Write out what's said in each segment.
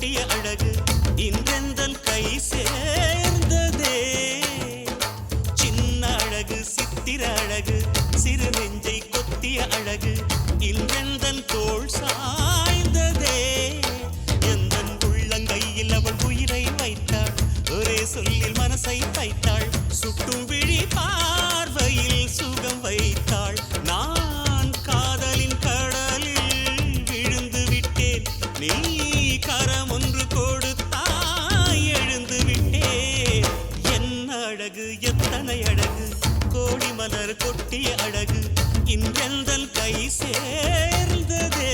கொட்டிய அழகு இன்றெந்தன் கை சேர்ந்ததே. சின்ன அழகு சித்திர அழகு சிறு நெஞ்சை கொத்திய அழகு இன்றெந்தன் தோள் சாய்ந்ததே. எந்தன் உள்ளங்கையில் அவள் உயிரை வைத்தாள், ஒரே சொல்லில் மனசை தைத்தாள், சுட்டும் விழி பார்வையில் சுகம் வைத்தாள். நான் காதலின் கடலில் விழுந்து விட்டேன், நீ கரம் ஒன்று கொடுத்தாய் எழுந்து விட்டேன். என்ன அழகு எத்தனை அழகு கோடி மலர் கொட்டிய அழகு இன்றெந்தன் கை சேர்ந்ததே.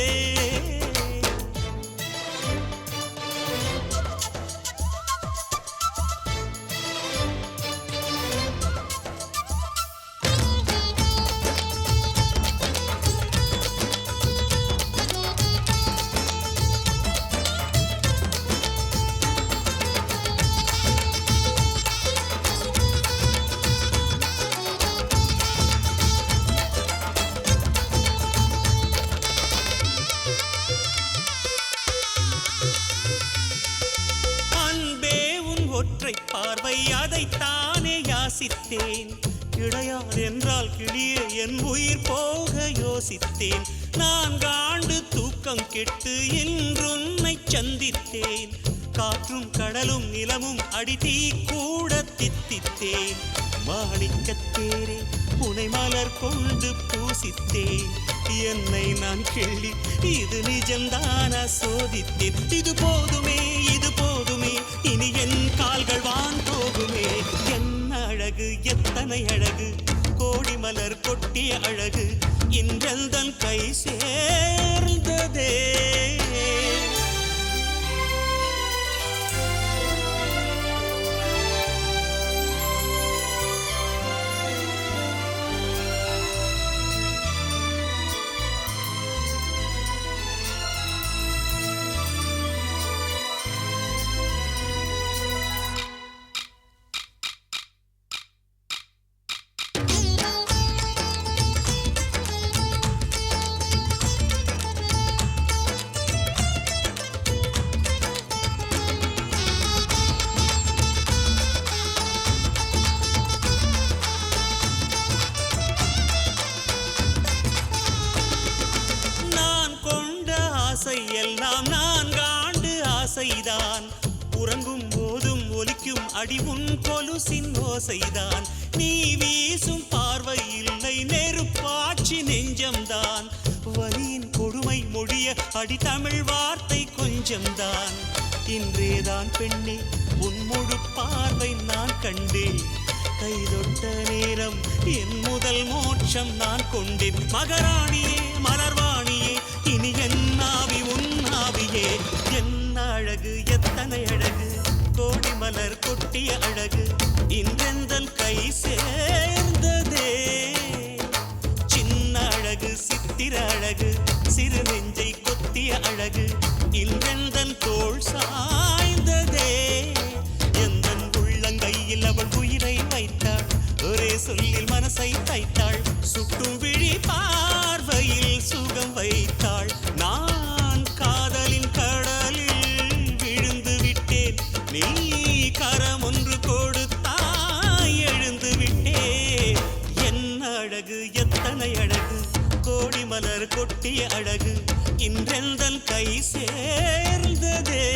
ஒற்றை பார்வை அதைத்தானே யாசித்தேன், கிடையாது என்றால் கிளியே என் உயிர் போக யோசித்தேன். நான் காண்டு தூக்கம் கெட்டு இன்றுன்னை சந்தித்தேன், காற்றும் கடலும் நிலமும் அடித்தீ கூட தித்தித்தேன். மாணிக்கத்தேரே உனை மலர் கொண்டு பூசித்தேன், என்னை நான் கிள்ளி இது நிஜம்தான சோதித்தேன். இது போதுமே இது போதுமே இனி என் கால்கள் வான் போகுமே. என்ன அழகு எத்தனை அழகு கோடி மலர் கொட்டிய அழகு இன்றெந்தன் கை சேர்ந்ததே. எல்லாம் நான் காண்டு ஆசைதான், உறங்கும் போதும் ஒலிக்கும் அடி உன் கொலுசின் ஓசைதான். நீ வீசும் பார்வை இல்லை நெருப்பாட்சி நெஞ்சம்தான், வலியின் கொடுமை மொழிய அடி தமிழ் வார்த்தை கொஞ்சம்தான். இன்றேதான் பெண்ணே உன் முழு பார்வை நான் கண்டேன், கைதொட்ட நேரம் என் முதல் மோட்சம் நான் கொண்டேன். மகராணியே மலர்வாணியே இனி என் ஆவி உன் ஆவியே. என்ன அழகு எத்தனை அழகு கோடி மலர் கொட்டிய அழகு இன்றெந்தன் கை சேர்ந்ததே. சின்ன அழகு சித்திர அழகு சிறு நெஞ்சை கொத்திய அழகு இன்றெந்தன் தோள் சாய்ந்ததே. எந்தன் உள்ளங்கையில் அவள் உயிரை வைத்தாள், ஒரே சொல்லில் மனசை தைத்தாள், சுட்டும் விழி பார்வையில் சுகம் வைத்தாள். நான் காதலின் கடலில் விழுந்து விட்டேன், நீ கரம் ஒன்று கொடுத்தாய் எழுந்து விட்டேன். என்ன அழகு எத்தனை அழகு கோடி மலர் கொட்டிய அழகு இன்றெந்தன் கை சேர்ந்ததே.